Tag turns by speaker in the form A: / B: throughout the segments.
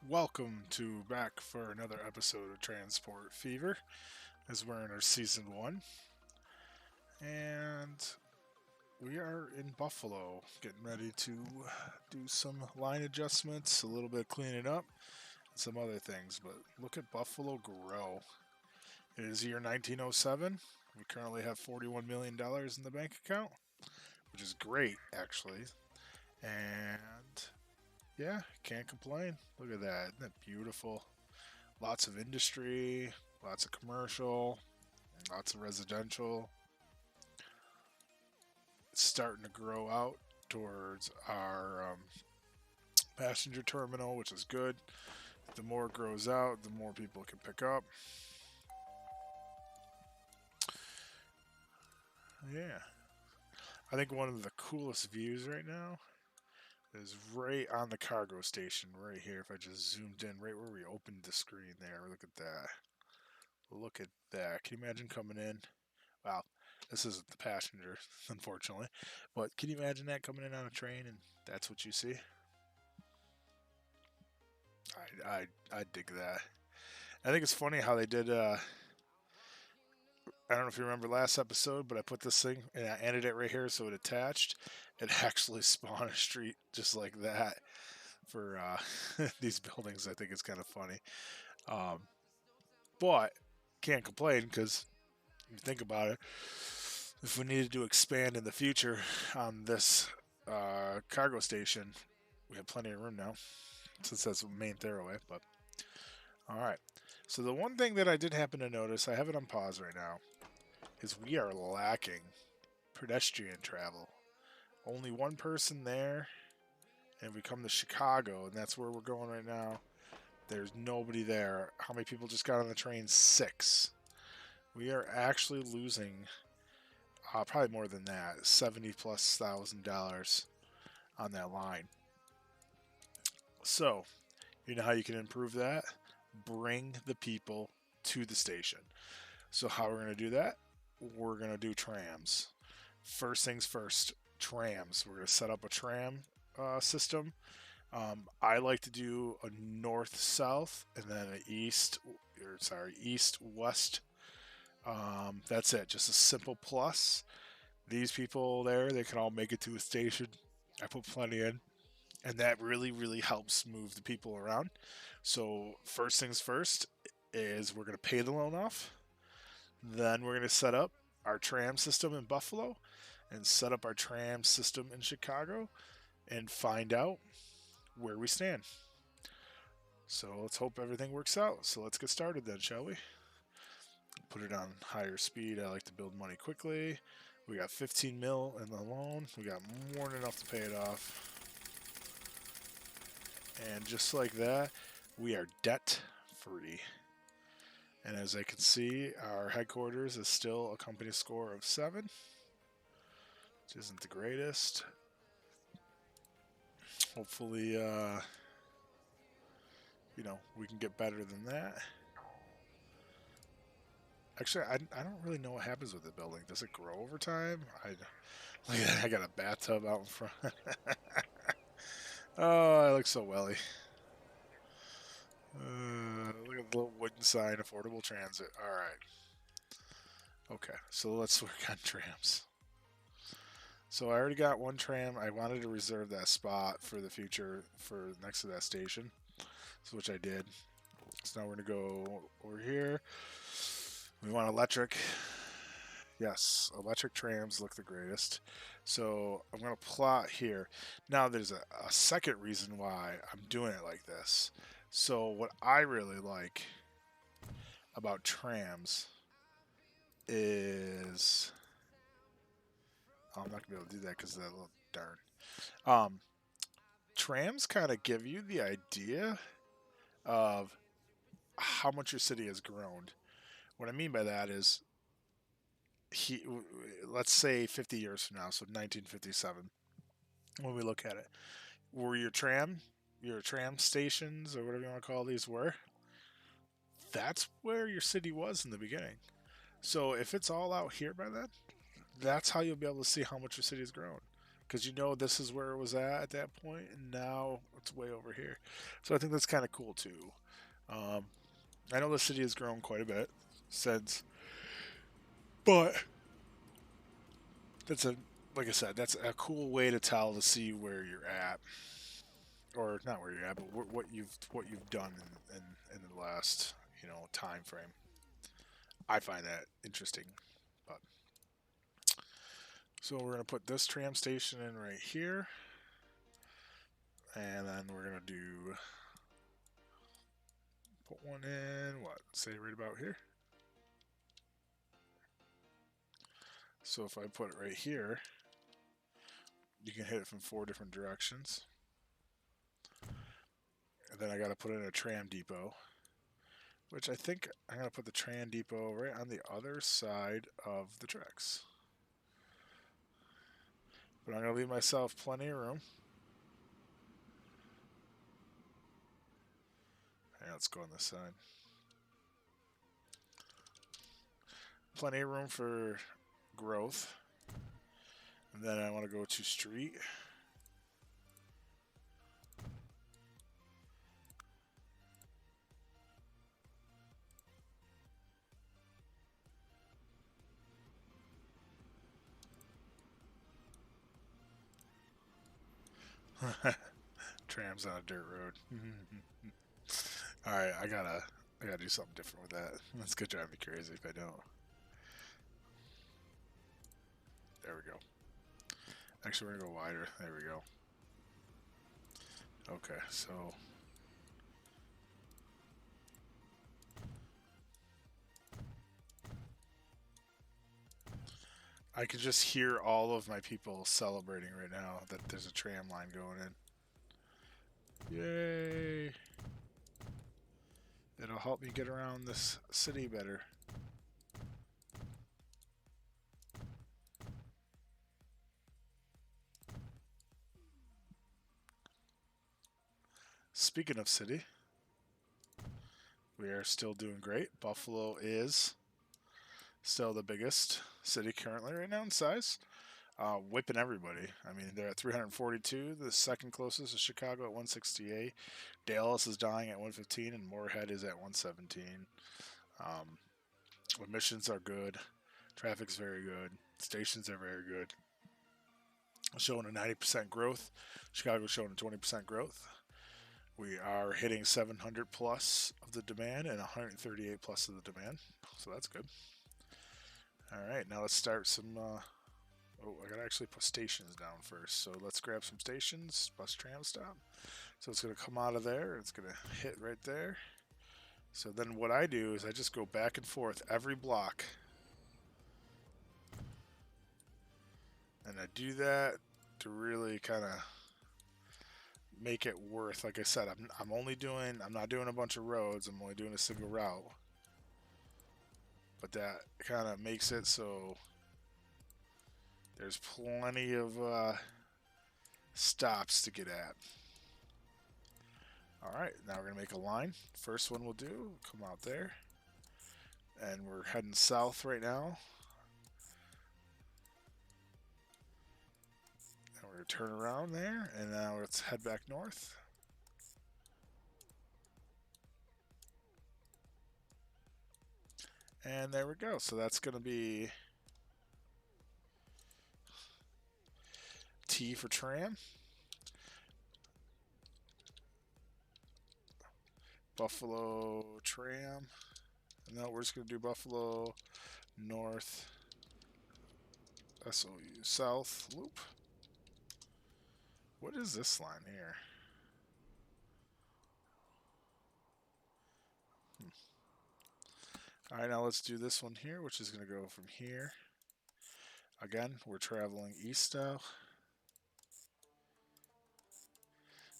A: welcome to back for another episode of Transport Fever, as we're in our season one, and we are in Buffalo, getting ready to do some line adjustments, a little bit of cleaning up, and some other things. But look at Buffalo grow. It is year 1907. We currently have $41 million in the bank account, which is great, actually. And yeah, can't complain. Look at that. Isn't that beautiful? Lots of industry, lots of commercial, lots of residential. It's starting to grow out towards our passenger terminal, which is good. The more it grows out, the more people can pick up. Yeah. I think one of the coolest views right now is right on the cargo station, right here. If I just zoomed in, right where we opened the screen there. Look at that. Look at that. Can you imagine coming in? Wow, this isn't the passenger, unfortunately. But can you imagine that coming in on a train and that's what you see? I dig that. I think it's funny how they did. I don't know if you remember last episode, but I put this thing and I ended it right here so it attached. It actually spawned a street just like that for these buildings. I think it's kind of funny. Um, but can't complain because if you think about it, if we needed to expand in the future on this cargo station, we have plenty of room now since that's the main thoroughway. But all right. So the one thing that I did happen to notice, I have it on pause right now, is we are lacking pedestrian travel. Only one person there, and we come to Chicago, and that's where we're going right now. There's nobody there. How many people just got on the train? 6. We are actually losing probably more than that, 70 plus $1,000 on that line. So, you know how you can improve that? Bring the people to the station. So, how we're going to do that? We're going to do trams. First things first, trams. We're going to set up a tram system. I like to do a north-south and then an east-west. That's it. Just a simple plus. These people there, they can all make it to a station. I put plenty in. And that really, really helps move the people around. So, first things first is we're going to pay the loan off. Then we're going to set up our tram system in Buffalo and set up our tram system in Chicago and find out where we stand. So let's hope everything works out. So let's get started then, shall we? Put it on higher speed. I like to build money quickly. We got 15 mil in the loan. We got more than enough to pay it off. And just like that, we are debt free. And as I can see, our headquarters is still a company score of 7, which isn't the greatest. Hopefully, we can get better than that. Actually, I don't really know what happens with the building. Does it grow over time? I got a bathtub out in front. Oh, I look so welly. Look at the little wooden sign, affordable transit. All right. Okay, so let's work on trams. So I already got one tram. I wanted to reserve that spot for the future for next to that station, which I did. So now we're going to go over here. We want electric. Yes, electric trams look the greatest. So I'm going to plot here. Now there's a second reason why I'm doing it like this. So what I really like about trams is... I'm not going to be able to do that because that little darn. Trams kind of give you the idea of how much your city has grown. What I mean by that is, let's say 50 years from now, so 1957, when we look at it, where your tram stations, or whatever you want to call these, were, that's where your city was in the beginning. So if it's all out here by then, that's how you'll be able to see how much your city has grown. because you know this is where it was at that point, and now it's way over here. So I think that's kind of cool too. Um, I know the city has grown quite a bit since, but that's a like I said, that's a cool way to tell to see where you're at, or not where you're at, but what you've done in the last time frame. I find that interesting. But so we're gonna put this tram station in right here, and then we're gonna do put one in what say right about here. So if I put it right here, you can hit it from 4 different directions. And then I got to put in a tram depot, which I think I'm going to put the tram depot right on the other side of the tracks. But I'm going to leave myself plenty of room. Hey, let's go on this side. Plenty of room for growth. And then I want to go to street. Trams on a dirt road. Alright, I gotta do something different with that. That's gonna drive me crazy if I don't. There we go. Actually, we're gonna go wider. There we go. Okay, so I can just hear all of my people celebrating right now that there's a tram line going in. Yay! It'll help me get around this city better. Speaking of city, we are still doing great. Buffalo is still the biggest city currently right now in size. Whipping everybody. I mean, they're at 342. The second closest is Chicago at 168. Dallas is dying at 115, and Moorhead is at 117. Emissions are good. Traffic's very good. Stations are very good. Showing a 90% growth. Chicago's showing a 20% growth. We are hitting 700 plus of the demand and 138 plus of the demand. So that's good. All right, now let's start some. Oh, I gotta actually put stations down first. So let's grab some stations. Bus tram stop. So it's gonna come out of there. It's gonna hit right there. So then what I do is I just go back and forth every block. And I do that to really kind of make it worth. Like I said, I'm not doing a bunch of roads. I'm only doing a single route. But that kind of makes it so there's plenty of stops to get at. Alright, now we're going to make a line. First one we'll do, come out there. And we're heading south right now. And we're going to turn around there, and now let's head back north. And there we go. So that's going to be T for tram. Buffalo tram. And now we're just going to do Buffalo north SOU south loop. What is this line here? Alright, now let's do this one here, which is going to go from here. Again, we're traveling east now.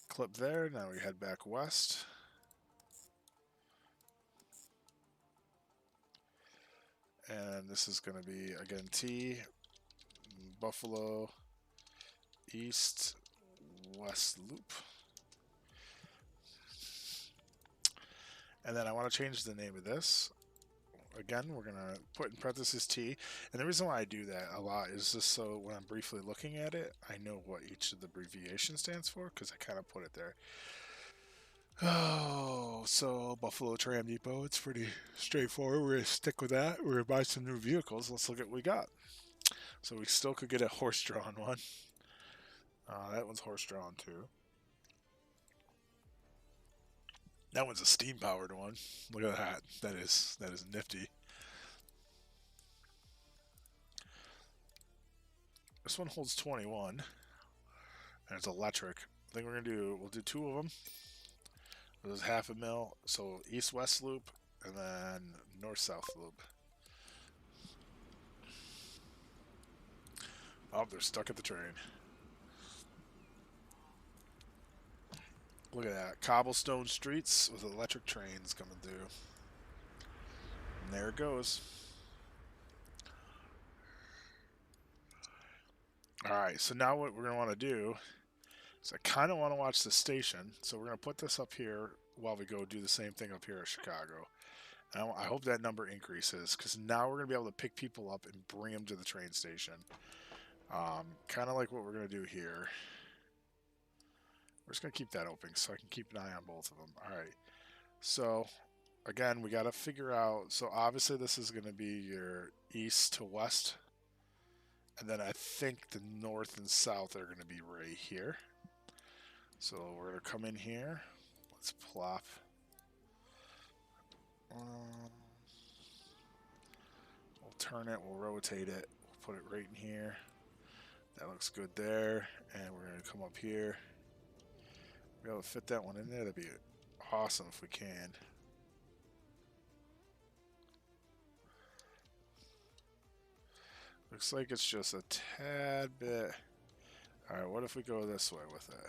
A: Clip there, now we head back west. And this is going to be, again, T, Buffalo, east, west loop. And then I want to change the name of this. again, we're going to put in parentheses T. And the reason why I do that a lot is just so when I'm briefly looking at it, I know what each of the abbreviations stands for because I kind of put it there. Oh, so Buffalo Tram Depot, it's pretty straightforward. We're going to stick with that. We're going to buy some new vehicles. Let's look at what we got. So we still could get a horse-drawn one. That one's horse-drawn too. That one's a steam-powered one. Look at that. That is nifty. This one holds 21, and it's electric. I think we'll do 2 of them. There's half a mil, so east-west loop, and then north-south loop. Oh, they're stuck at the train. Look at that. Cobblestone streets with electric trains coming through. And there it goes. Alright, so now what we're going to want to do is I kind of want to watch the station. So we're going to put this up here while we go do the same thing up here at Chicago. And I hope that number increases because now we're going to be able to pick people up and bring them to the train station. Kind of like what we're going to do here. We're just going to keep that open so I can keep an eye on both of them. Alright, so again, we got to figure out, so obviously this is going to be your east to west. And then I think the north and south are going to be right here. So we're going to come in here. Let's plop. We'll turn it, we'll rotate it, we'll put it right in here. That looks good there. And we're going to come up here. Be able to fit that one in there. That'd be awesome if we can. Looks like it's just a tad bit. Alright, what if we go this way with it?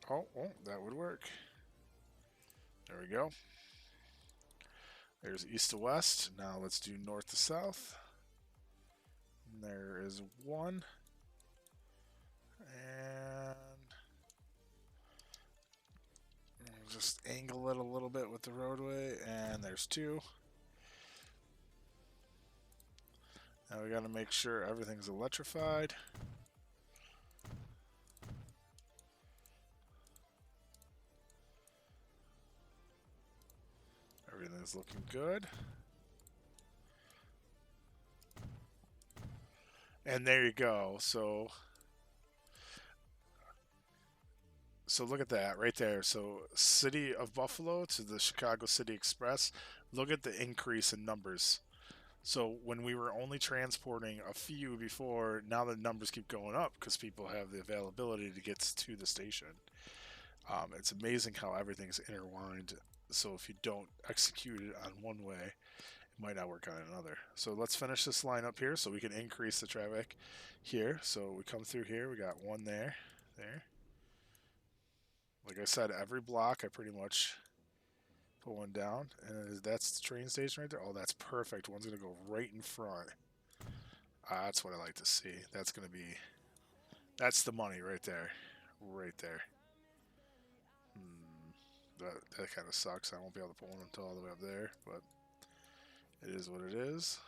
A: Oh, that would work. There we go. There's east to west. Now let's do north to south. And there is 1. And just angle it a little bit with the roadway. And there's 2. Now we got to make sure everything's electrified. Everything's looking good. And there you go. So look at that right there. So City of Buffalo to the Chicago City Express. Look at the increase in numbers. So when we were only transporting a few before, now the numbers keep going up because people have the availability to get to the station. It's amazing how everything's intertwined. So if you don't execute it on one way, it might not work on another. So let's finish this line up here so we can increase the traffic here. So we come through here. We got 1 there. Like I said, every block I pretty much put 1 down, and that's the train station right there. Oh, that's perfect. One's gonna go right in front. That's what I like to see. That's the money right there, That kind of sucks. I won't be able to put one until all the way up there, but it is what it is.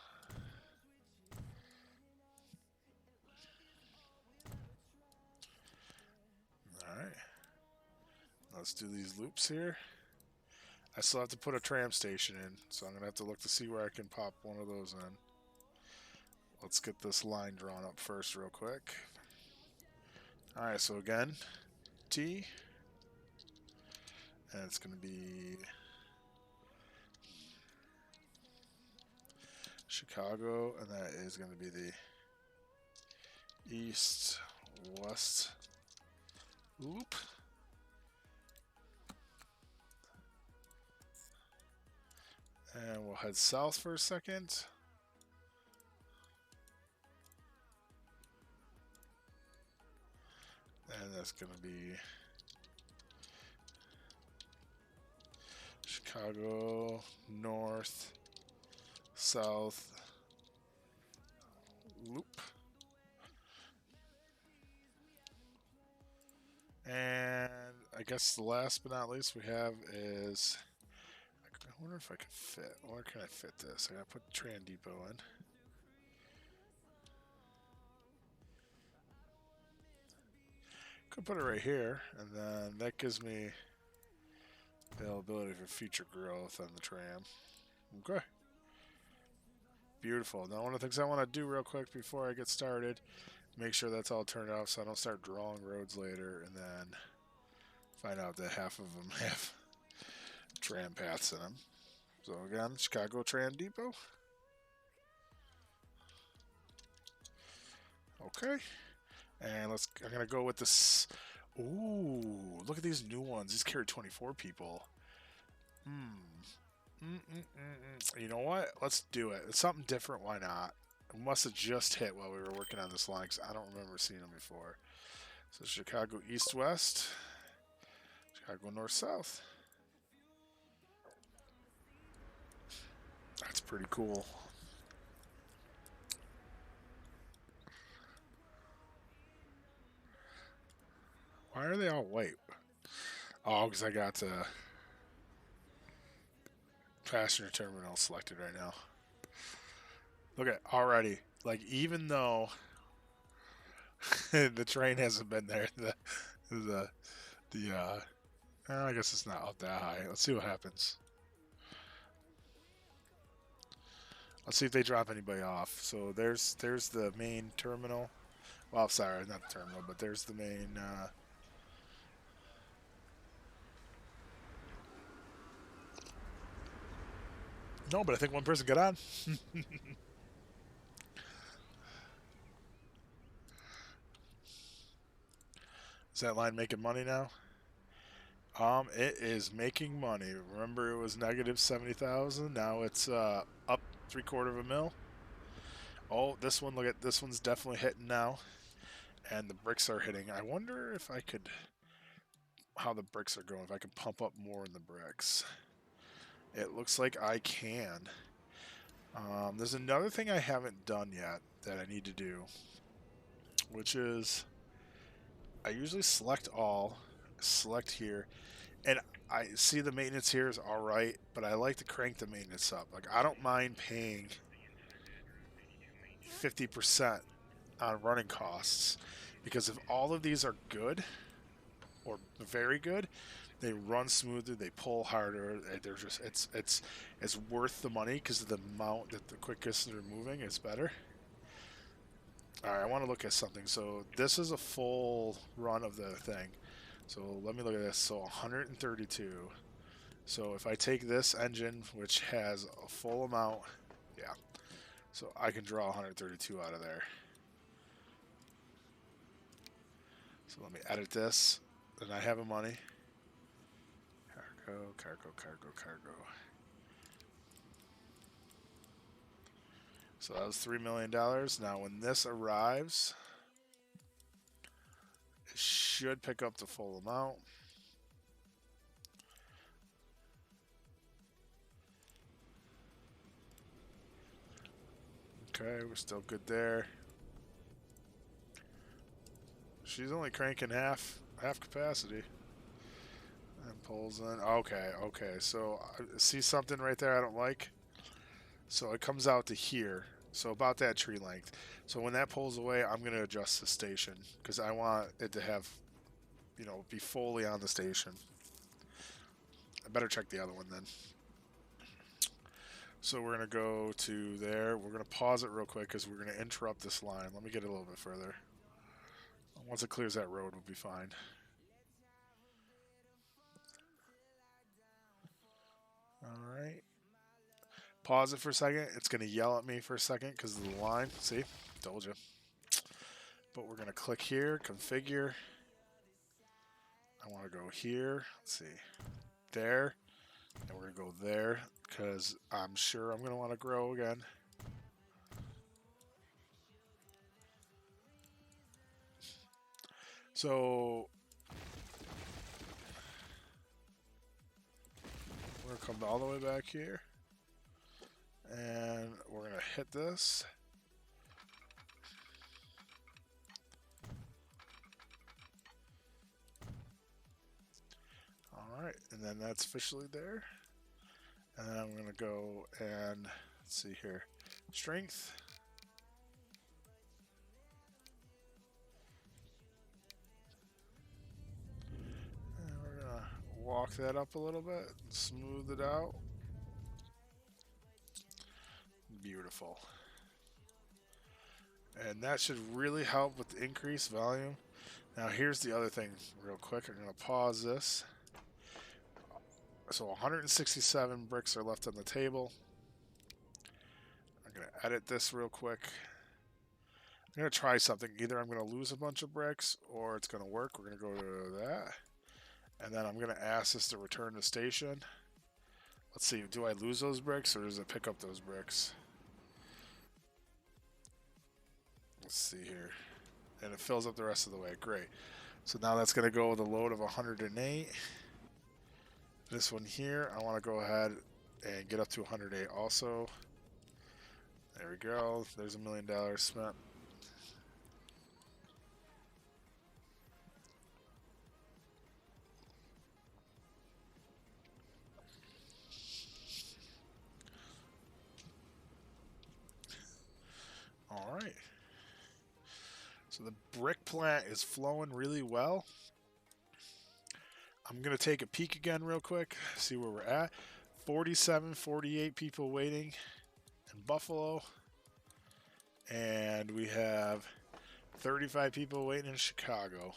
A: All right, let's do these loops here. I still have to put a tram station in, so I'm going to have to look to see where I can pop one of those in. Let's get this line drawn up first real quick. Alright, so again, T. And it's going to be Chicago, and that is going to be the east-west loop. And we'll head south for a second. And that's going to be Chicago, north, south, loop. And I guess the last but not least we have is I wonder if I can fit. Where can I fit this? I gotta put the train depot in. Could put it right here, and then that gives me availability for future growth on the tram. Okay. Beautiful. Now, one of the things I want to do real quick before I get started, make sure that's all turned off so I don't start drawing roads later and then find out that half of them have tram paths in them. So again, Chicago Tram Depot. Okay. And I'm going to go with this. Ooh, look at these new ones. These carry 24 people. You know what? Let's do it. It's something different. Why not? It must have just hit while we were working on this line because I don't remember seeing them before. So Chicago East-West, Chicago North-South. That's pretty cool. Why are they all white? Oh, because I got the passenger terminal selected right now. Look at already. Like, even though the train hasn't been there, I guess it's not up that high. Let's see what happens. Let's see if they drop anybody off. So there's the main terminal. Well, sorry, not the terminal, but there's the main. No, but I think one person got on. Is that line making money now? It is making money. Remember, it was negative 70,000. Now it's up 0.75 mil. Oh, this one. Look at this one's definitely hitting now, and the bricks are hitting. I wonder if I could, how the bricks are going. If I can pump up more in the bricks. It looks like I can. There's another thing I haven't done yet that I need to do, which is I usually select all, select here, and I see the maintenance here is all right, but I like to crank the maintenance up. Like, I don't mind paying 50% on running costs, because if all of these are good or very good, they run smoother, they pull harder. They're just it's worth the money because of the amount that the quickest they're moving is better. All right, I want to look at something. So this is a full run of the thing. So let me look at this. So 132. So if I take this engine, which has a full amount, yeah. So I can draw 132 out of there. So let me edit this. Then I have a money. Cargo, cargo, cargo, cargo. So that was $3 million. Now when this arrives, it should pick up the full amount. Okay, we're still good there. She's only cranking half capacity. And pulls in. Okay, okay. So I see something right there I don't like. So it comes out to here. So about that tree length. So when that pulls away, I'm going to adjust the station because I want it to have, be fully on the station. I better check the other one then. So we're going to go to there. We're going to pause it real quick because we're going to interrupt this line. Let me get a little bit further. Once it clears that road, we'll be fine. All right. Pause it for a second. It's going to yell at me for a second because of the line. See? Told you. But we're going to click here, configure. I want to go here. Let's see. There. And we're going to go there because I'm sure I'm going to want to grow again. So we're going to come all the way back here. And we're going to hit this. All right. And then that's officially there. And then I'm going to go and let's see here, strength. And we're going to walk that up a little bit and smooth it out. Beautiful. And that should really help with the increased volume. Now here's the other thing real quick. I'm going to pause this. So 167 bricks are left on the table. I'm going to edit this real quick. I'm going to try something. Either I'm going to lose a bunch of bricks or it's going to work. We're going to go to that. And then I'm going to ask this to return to station. Let's see, do I lose those bricks or does it pick up those bricks? Let's see here. And it fills up the rest of the way. Great. So now that's going to go with a load of 108. This one here, I want to go ahead and get up to 108 also. There we go. There's $1 million spent. All right. So the brick plant is flowing really well. I'm going to take a peek again real quick, see where we're at. 47, 48 people waiting in Buffalo. And we have 35 people waiting in Chicago.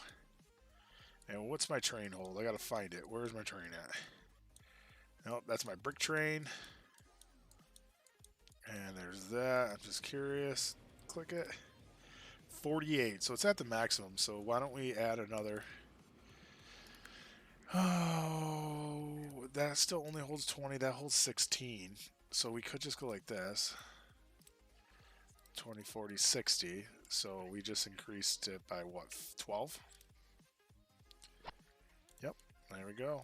A: And what's my train hold? I got to find it. Where's my train at? Nope, that's my brick train. And there's that. I'm just curious. Click it. 48. So it's at the maximum. So why don't we add another? Oh, that still only holds 20. That holds 16. So we could just go like this. 20, 40, 60. So we just increased it by what? 12? Yep. There we go.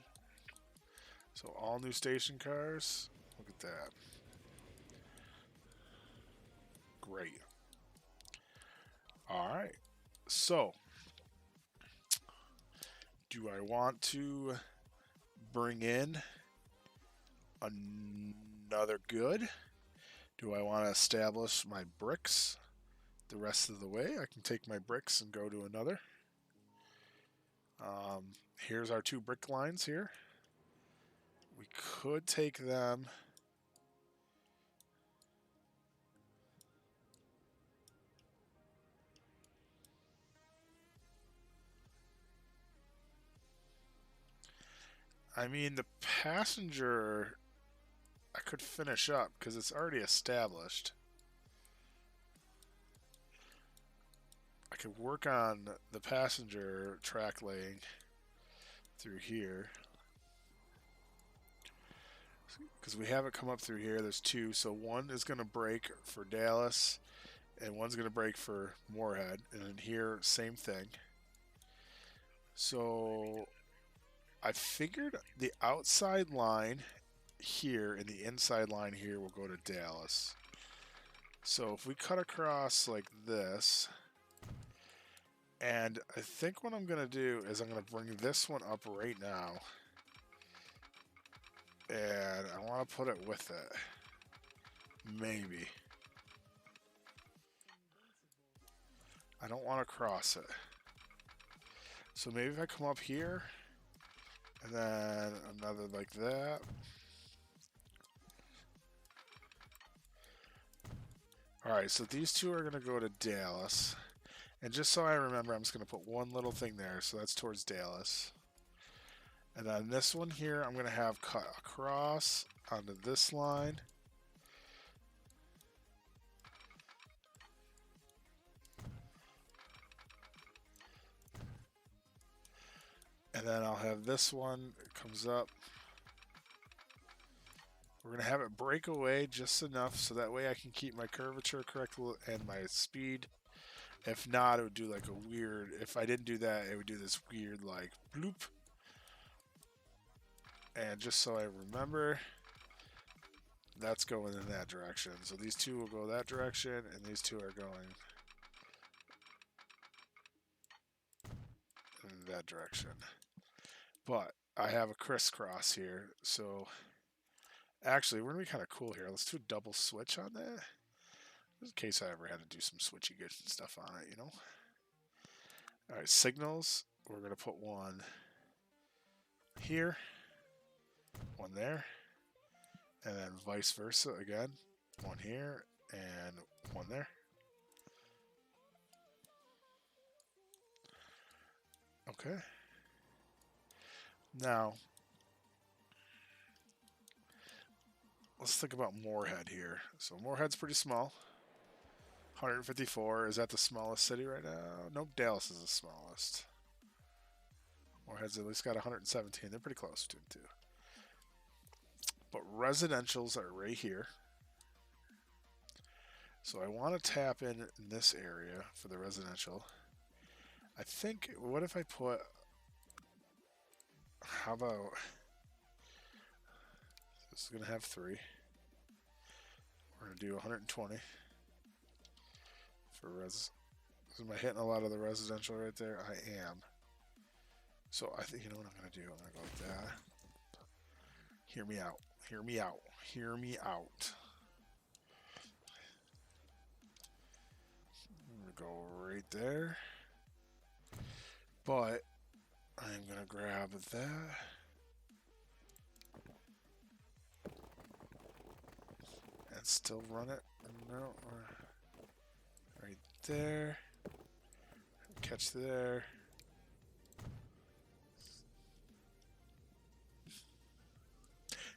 A: So all new station cars. Look at that. Great. All right. So, do I want to bring in another good? Do I want to establish my bricks the rest of the way? I can take my bricks and go to another. Here's our 2 brick lines here. We could take them. I mean, the passenger, I could finish up because it's already established. I could work on the passenger track laying through here. Because we have it come up through here. There's 2. So one is going to break for Dallas and one's going to break for Moorhead. And then here, same thing. So I figured the outside line here and the inside line here will go to Dallas. So if we cut across like this, and I think what I'm going to do is I'm going to bring this one up right now. And I want to put it with it. Maybe. I don't want to cross it. So maybe if I come up here, and then another like that. Alright, so these 2 are going to go to Dallas. And just so I remember, I'm just going to put one little thing there. So that's towards Dallas. And then this one here, I'm going to have cut across onto this line. And then I'll have this one, it comes up. We're going to have it break away just enough so that way I can keep my curvature correct and my speed. If not, it would do like a weird, if I didn't do that, it would do this weird like bloop. And just so I remember, that's going in that direction. So these 2 will go that direction and these 2 are going in that direction. But I have a crisscross here, so Actually, we're gonna be kind of cool here. Let's do a double switch on that. Just in case I ever had to do some switchy good stuff on it, you know? Alright, signals. We're gonna put one here, one there, and then vice versa again. One here, and one there. Okay. Now, let's think about Moorhead here. So Moorhead's pretty small. 154. Is that the smallest city right now? Nope, Dallas is the smallest. Moorhead's at least got 117. They're pretty close between the two. But residentials are right here. So I want to tap in this area for the residential. I think, what if I put, how about, this is going to have 3. We're going to do 120 for res. Am I hitting a lot of the residential right there? I am. So I think, you know what I'm going to do? I'm going to go like that. Hear me out. Hear me out. Hear me out. I'm going to go right there. But I'm going to grab that. And still run it. No. Right there. Catch there.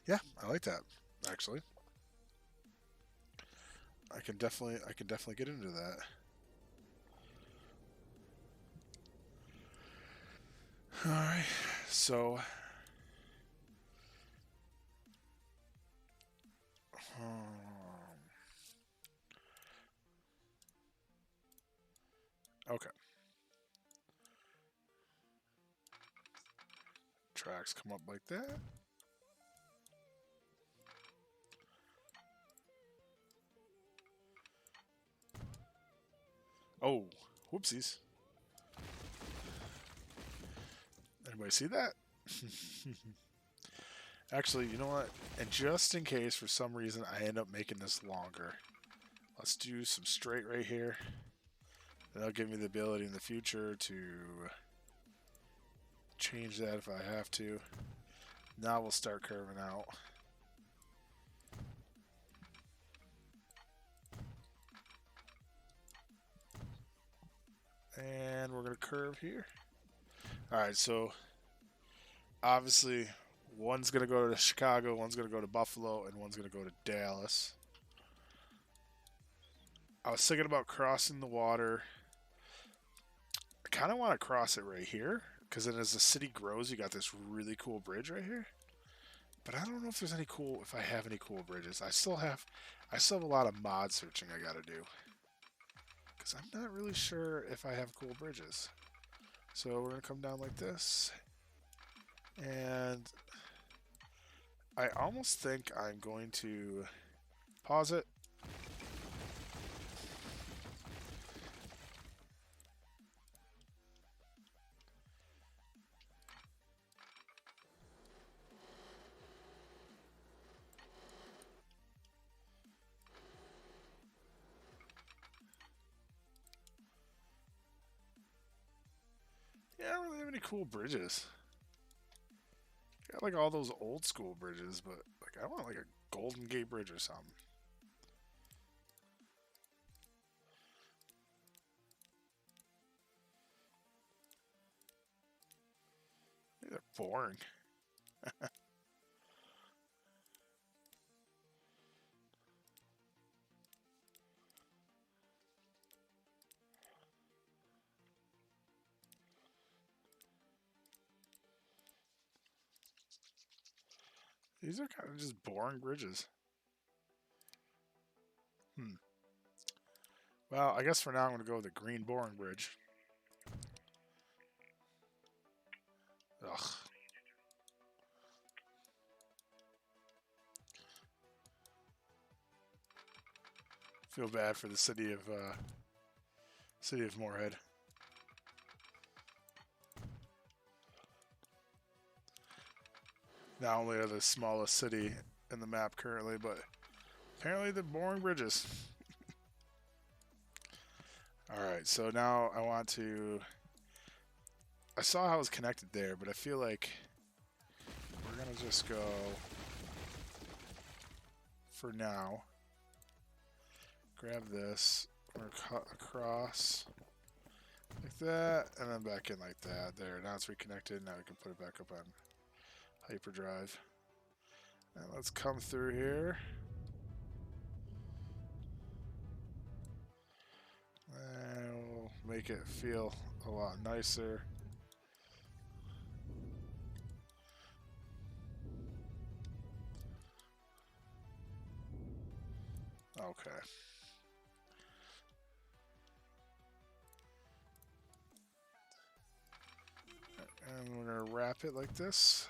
A: Yeah, I like that, actually. I can definitely get into that. Alright, so okay. Tracks come up like that. Oh, whoopsies. Anybody see that? Actually, you know what? And just in case for some reason I end up making this longer, let's do some straight right here. That'll give me the ability in the future to change that if I have to. Now we'll start curving out. And we're going to curve here. Alright, so obviously one's going to go to Chicago, one's going to go to Buffalo, and one's going to go to Dallas. I was thinking about crossing the water. I kind of want to cross it right here, because then as the city grows, you got this really cool bridge right here. But I don't know if there's any cool, if I have any cool bridges. I still have a lot of mod searching I got to do. Because I'm not really sure if I have cool bridges. So we're going to come down like this. And I almost think I'm going to pause it. Yeah, I don't really have any cool bridges. Got like all those old school bridges, but like I want like a Golden Gate Bridge or something. They're boring. These are kind of just boring bridges. Well, I guess for now I'm going to go with the green boring bridge. Ugh. Feel bad for the city of Moorhead. Not only are the smallest city in the map currently, but apparently they're boring bridges. Alright, so now I want to... I saw how it was connected there, but I feel like we're going to just go for now. Grab this. We're going to cut across like that, and then back in like that. There, now it's reconnected. Now we can put it back up on hyperdrive. And let's come through here. And we'll make it feel a lot nicer. Okay. And we're going to wrap it like this.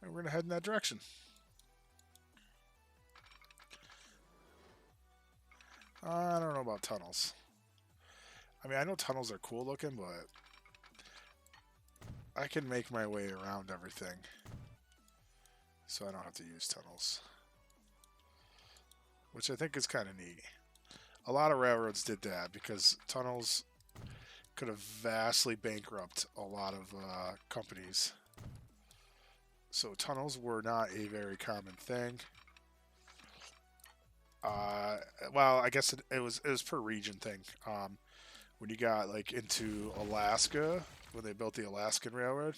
A: And we're going to head in that direction. I don't know about tunnels. I mean, I know tunnels are cool looking, but I can make my way around everything. So I don't have to use tunnels. Which I think is kind of neat. A lot of railroads did that because tunnels could have vastly bankrupt a lot of companies. So tunnels were not a very common thing. Well, I guess it was per region thing. When you got like into Alaska, when they built the Alaskan Railroad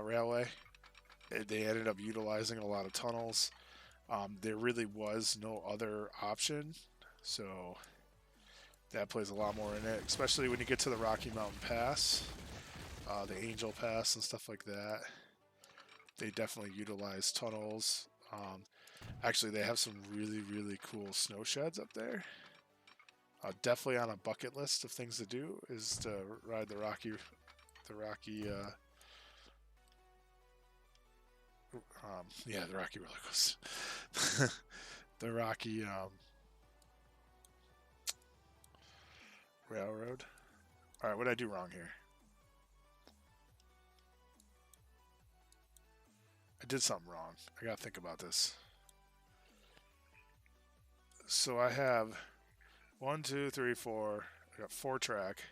A: railway, they ended up utilizing a lot of tunnels. There really was no other option, so that plays a lot more in it, especially when you get to the Rocky Mountain Pass, the Angel Pass and stuff like that. They definitely utilize tunnels. Actually, they have some really, really cool snow sheds up there. Definitely on a bucket list of things to do is to ride the Rocky the Rocky roller coaster. The Rocky Railroad. Alright, what did I do wrong here? I did something wrong. I gotta think about this. So I have 1, 2, 3, 4. I got 4 track.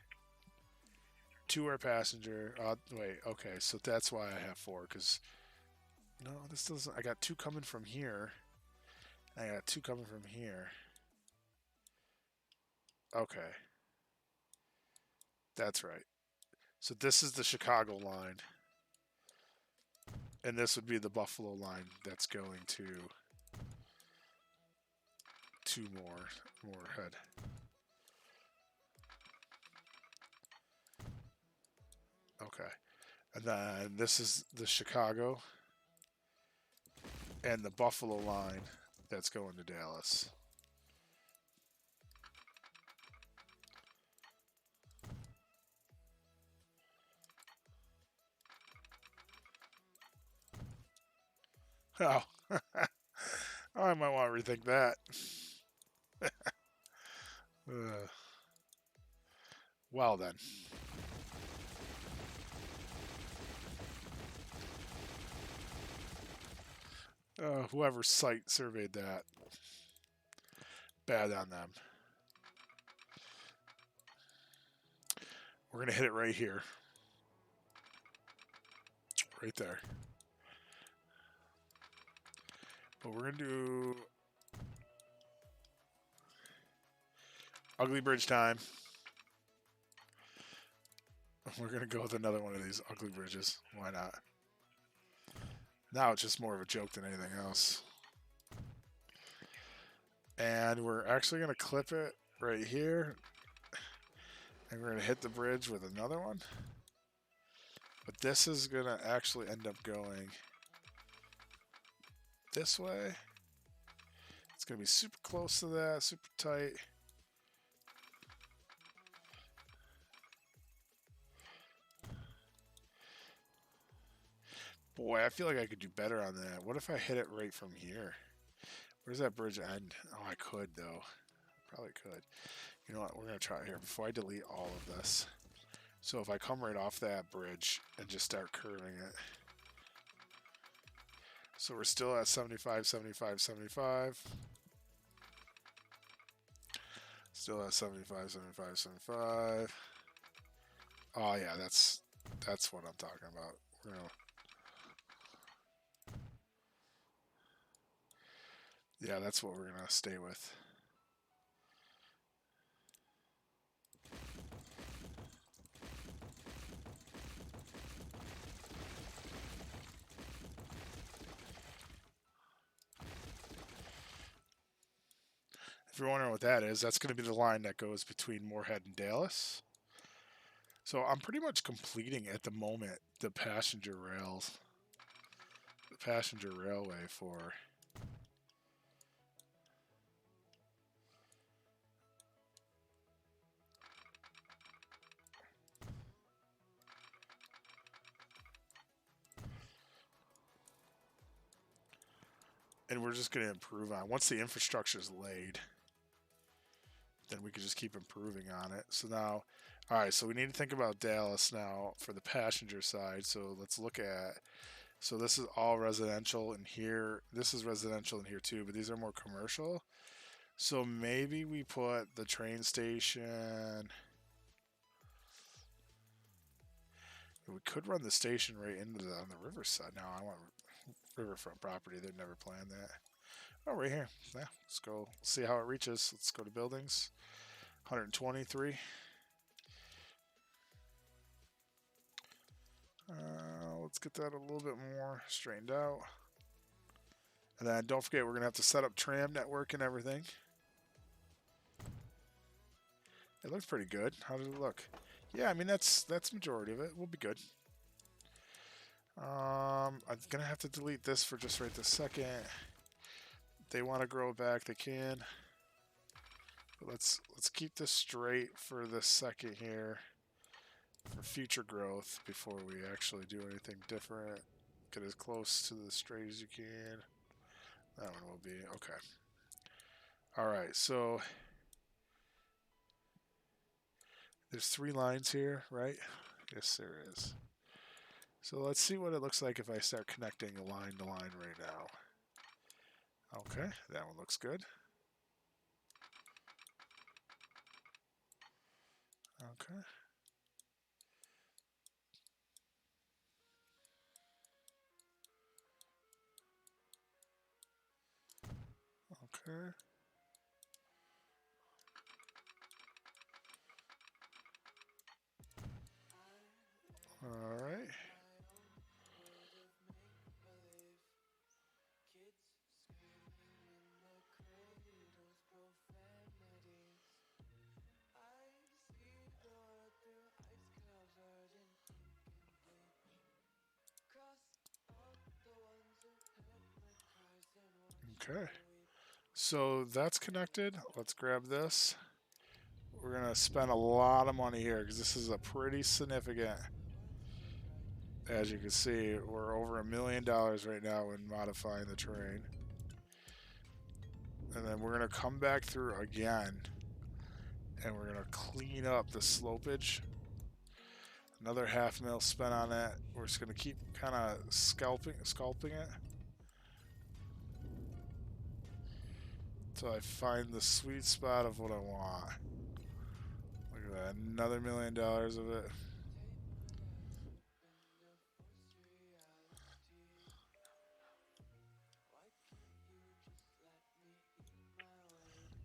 A: 2 are passenger. Wait, okay, so that's why I have 4, because... No, this doesn't... I got 2 coming from here. And I got 2 coming from here. Okay. That's right. So this is the Chicago line. And this would be the Buffalo line that's going to 2 more ahead. Okay. And then this is the Chicago and the Buffalo line that's going to Dallas. Oh, I might want to rethink that. Well then. Whoever site surveyed that, bad on them. We're going to hit it right here. Right there. But we're going to do ugly bridge time. We're going to go with another one of these ugly bridges. Why not? Now it's just more of a joke than anything else. And we're actually going to clip it right here. And we're going to hit the bridge with another one. But this is going to actually end up going this way. It's going to be super close to that, super tight. Boy, I feel like I could do better on that. What if I hit it right from here? Where's that bridge end? Oh, I could, though. Probably could. You know what? We're going to try it here before I delete all of this. So if I come right off that bridge and just start curving it. So we're still at 75, 75, 75. Still at 75, 75, 75. Oh yeah, that's what I'm talking about. We're gonna, yeah, that's what we're gonna stay with. If you're wondering what that is, that's going to be the line that goes between Moorhead and Dallas. So I'm pretty much completing at the moment the passenger railway for. And we're just going to improve on. Once the infrastructure is laid, then we can just keep improving on it. So now, all right, so we need to think about Dallas now for the passenger side. So let's look at, so this is all residential in here. This is residential in here too, but these are more commercial. So maybe we put the train station. We could run the station right into on the riverside. No, I want riverfront property. They'd never planned that. Oh, right here. Yeah, let's go see how it reaches. Let's go to buildings. 123. Let's get that a little bit more straightened out. And then don't forget, we're going to have to set up tram network and everything. It looks pretty good. How does it look? Yeah, I mean, that's majority of it. We'll be good. I'm going to have to delete this for just right this second. If they want to grow it back, they can. But let's keep this straight for this second here for future growth before we actually do anything different. Get as close to the straight as you can. That one will be okay. All right, so there's 3 lines here, right? Yes, there is. So let's see what it looks like if I start connecting a line to line right now. Okay, that one looks good. Okay. Okay. All right. Okay. So that's connected. Let's grab this. We're going to spend a lot of money here because this is a pretty significant. As you can see, we're over $1 million right now in modifying the terrain. And then we're going to come back through again. And we're going to clean up the slopage. Another $500,000 spent on that. We're just going to keep kind of sculpting it. Until I find the sweet spot of what I want. Look at that, another $1 million of it.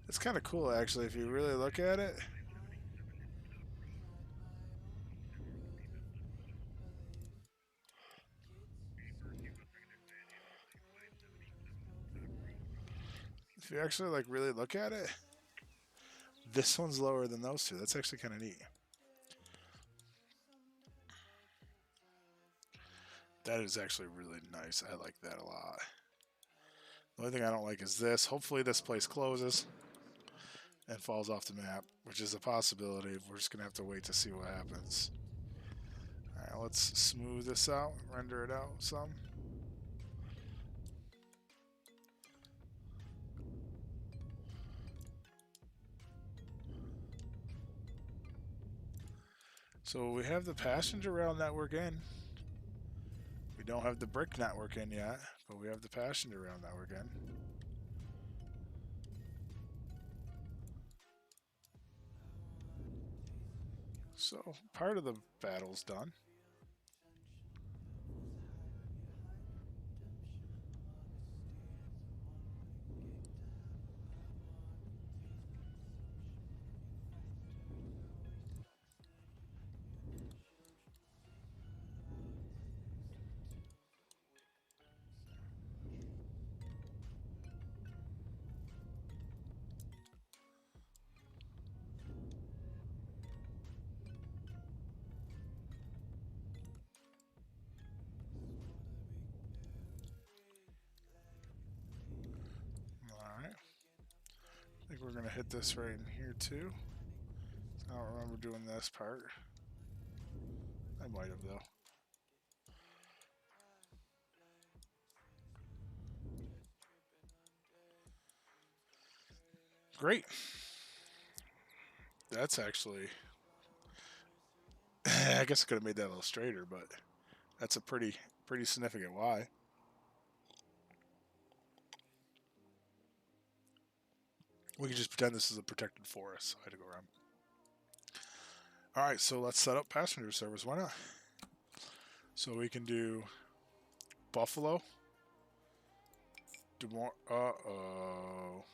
A: It's kind of cool, actually, if you really look at it. If you actually like really look at it, this one's lower than those two. That's actually kind of neat. That is actually really nice. I like that a lot. The only thing I don't like is this. Hopefully this place closes and falls off the map, which is a possibility. We're just going to have to wait to see what happens. All right, let's smooth this out, render it out some. So we have the passenger rail network in. We don't have the brick network in yet, but we have the passenger rail network in. So part of the battle's done. Alright. I think we're going to hit this right in here too. I don't remember doing this part. I might have though. Great. That's actually... I guess I could have made that a little straighter, but that's a pretty significant Y. We can just pretend this is a protected forest, so I had to go around. Alright, so let's set up passenger service. Why not? So we can do Buffalo. Do more. Uh-oh.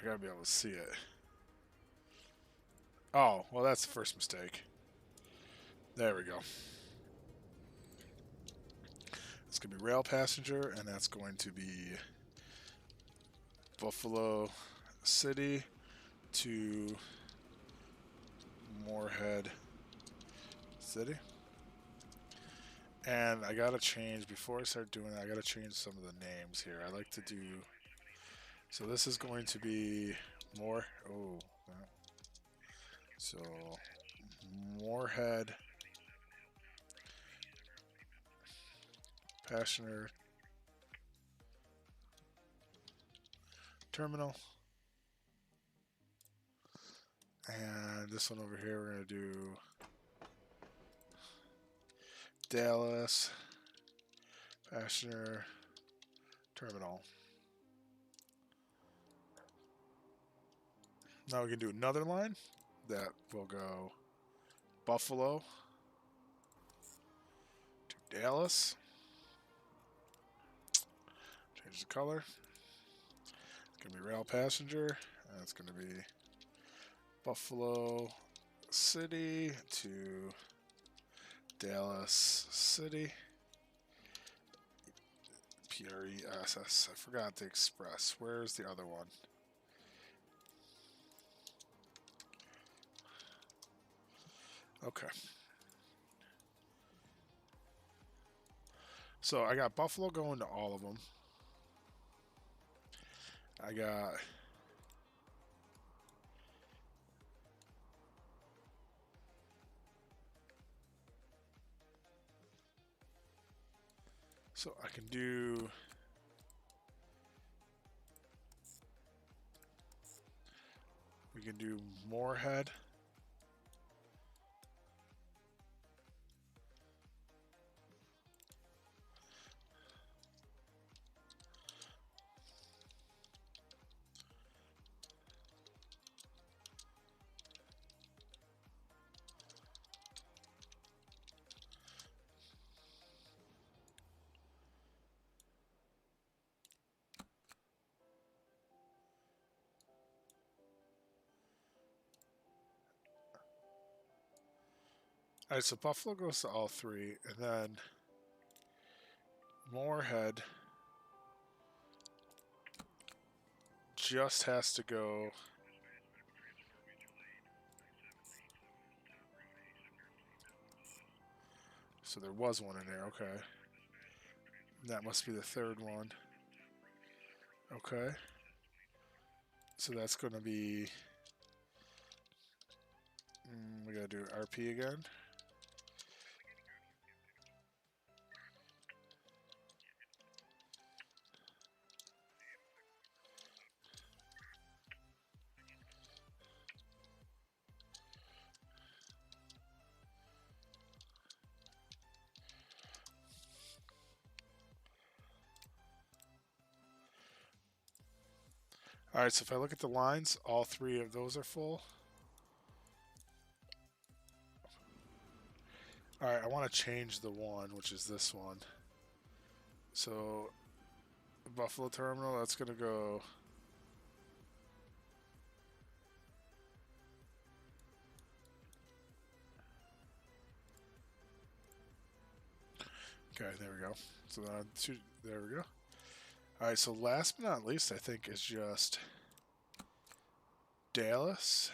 A: I gotta be able to see it. Oh, well, that's the first mistake. There we go. It's going to be rail passenger, and that's going to be Buffalo City to Moorhead City. And I got to change, before I start doing that, I got to change some of the names here. I like to do... So this is going to be more... Oh, so Moorhead Passenger Terminal. And this one over here, we're going to do Dallas Passenger Terminal. Now we can do another line that will go Buffalo to Dallas. Change the color. It's going to be rail passenger. And it's going to be Buffalo City to Dallas City. PRESS. I forgot the express. Where's the other one? Okay. So I got Buffalo going to all of them. I got... So I can do... We can do Moorhead. Alright, so Buffalo goes to all three, and then Moorhead just has to go... So there was one in there, okay. That must be the third one. Okay. So that's going to be... we got to do RP again. All right, so if I look at the lines, all three of those are full. All right, I want to change the one, which is this one. So, Buffalo Terminal, that's going to go. Okay, there we go. So there we go. All right, so last but not least, I think is just Dallas.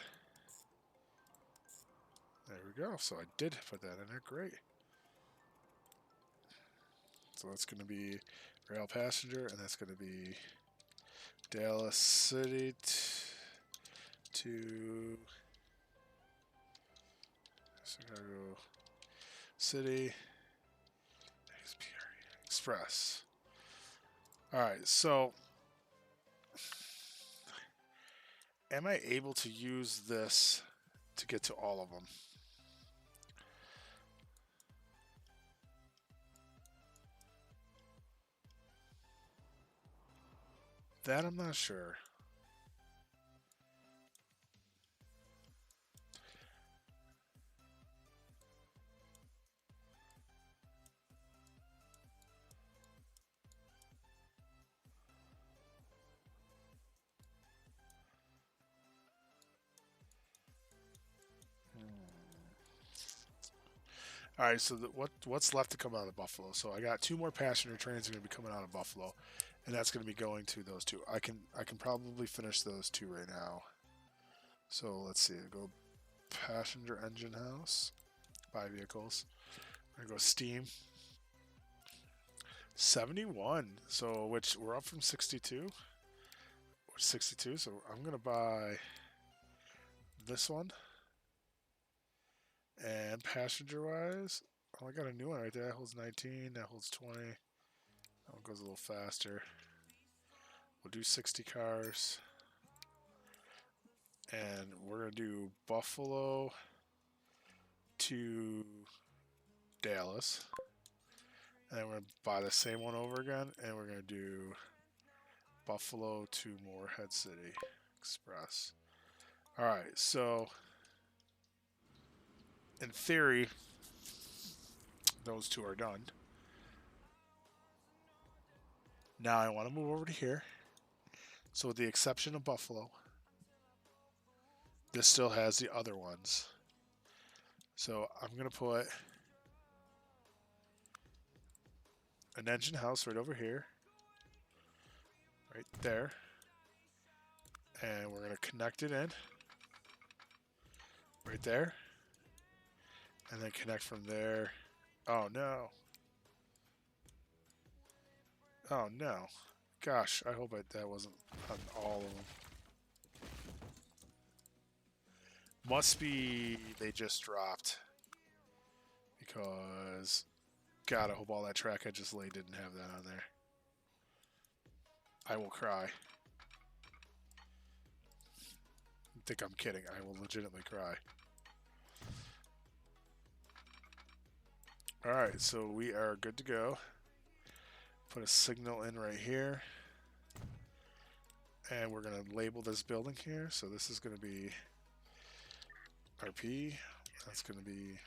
A: There we go. So I did put that in there. Great. So that's going to be rail passenger, and that's going to be Dallas City to Chicago City Express. All right, so am I able to use this to get to all of them? That I'm not sure. All right, so what's left to come out of Buffalo? So I got two more passenger trains that are going to be coming out of Buffalo, and that's going to be going to those two. I can probably finish those two right now. So let's see. Go passenger engine house, buy vehicles. I'm gonna go steam. 71. So which we're up from 62. 62. So I'm gonna buy this one. And passenger wise, oh, I got a new one right there. That holds 19. That holds 20. That one goes a little faster. We'll do 60 cars. And we're going to do Buffalo to Dallas. And then we're going to buy the same one over again. And we're going to do Buffalo to Moorhead City Express. All right, so in theory, those two are done. Now I want to move over to here. So with the exception of Buffalo, this still has the other ones. So I'm going to put an engine house right over here. Right there. And we're going to connect it in. Right there. And then connect from there. Oh, no. Oh, no. Gosh, I hope that wasn't on all of them. Must be they just dropped. Because, God, I hope all that track I just laid didn't have that on there. I will cry. I think I'm kidding. I will legitimately cry. Alright, so we are good to go. Put a signal in right here. And we're going to label this building here. So this is going to be RP. That's going to be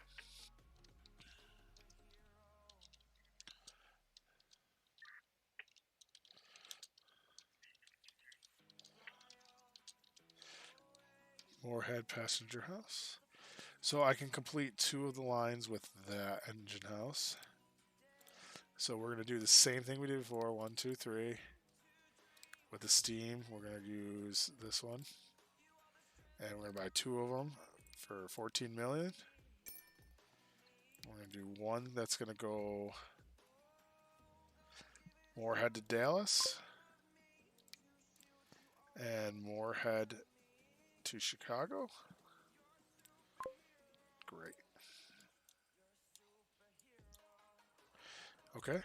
A: Moorhead Passenger House. So I can complete two of the lines with that engine house. So we're going to do the same thing we did before. 1, 2, 3. With the steam, we're going to use this one. And we're going to buy two of them for 14 million. We're going to do one that's going to go Moorhead to Dallas. And Moorhead to Chicago. Great. Okay.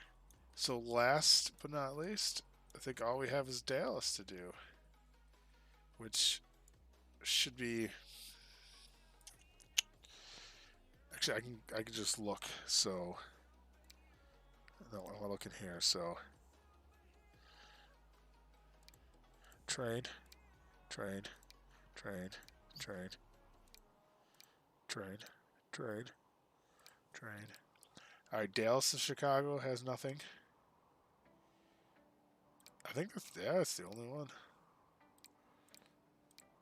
A: So last but not least, I think all we have is Dallas to do. Which should be... Actually, I can just look. So... No, I want to look in here. So... Trade. trade, trade, trade, trade, trade, trade. All right, Dallas to Chicago has nothing. I think that's the only one.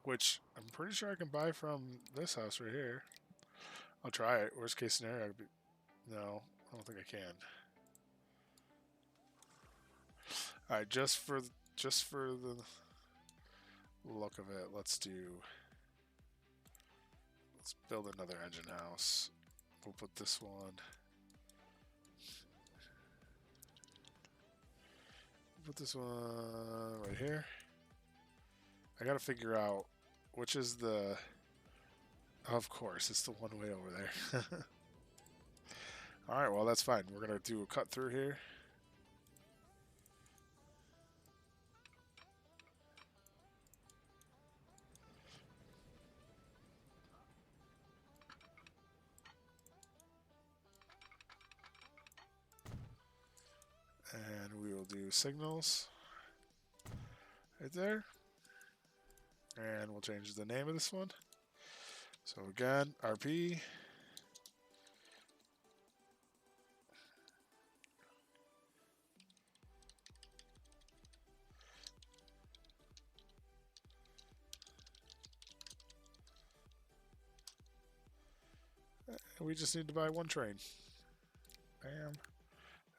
A: Which I'm pretty sure I can buy from this house right here. I'll try it. Worst case scenario, no, I don't think I can. All right, just for the look of it, let's build another engine house. We'll put this one. Put this one right here. I gotta figure out which is the. Of course, it's the one way over there. All right, well that's fine. We're gonna do a cut through here. And we will do signals right there. And we'll change the name of this one. So again, RP. And we just need to buy one train. Bam.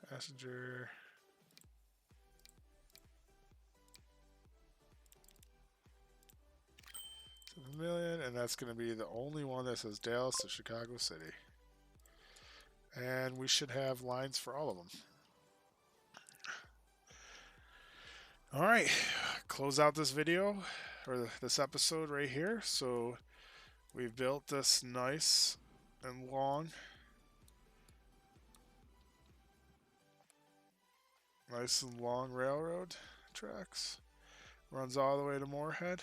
A: Passenger. 7 million, and that's going to be the only one that says Dallas to Chicago City. And we should have lines for all of them. All right, close out this video, or this episode right here. So we've built this nice and long, railroad tracks. Runs all the way to Moorhead.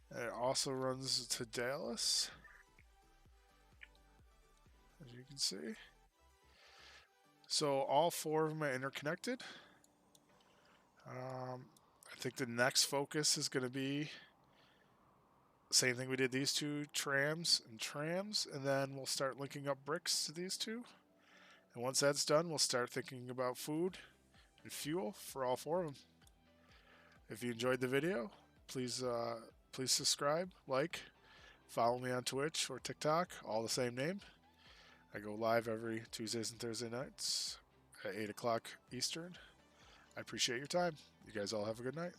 A: And it also runs to Dallas, as you can see. So all four of them are interconnected. I think the next focus is going to be same thing we did these two trams, and then we'll start linking up bricks to these two. And once that's done, we'll start thinking about food and fuel for all four of them. If you enjoyed the video, please subscribe, like, follow me on Twitch or TikTok, all the same name. I go live every Tuesdays and Thursday nights at 8 o'clock Eastern. I appreciate your time. You guys all have a good night.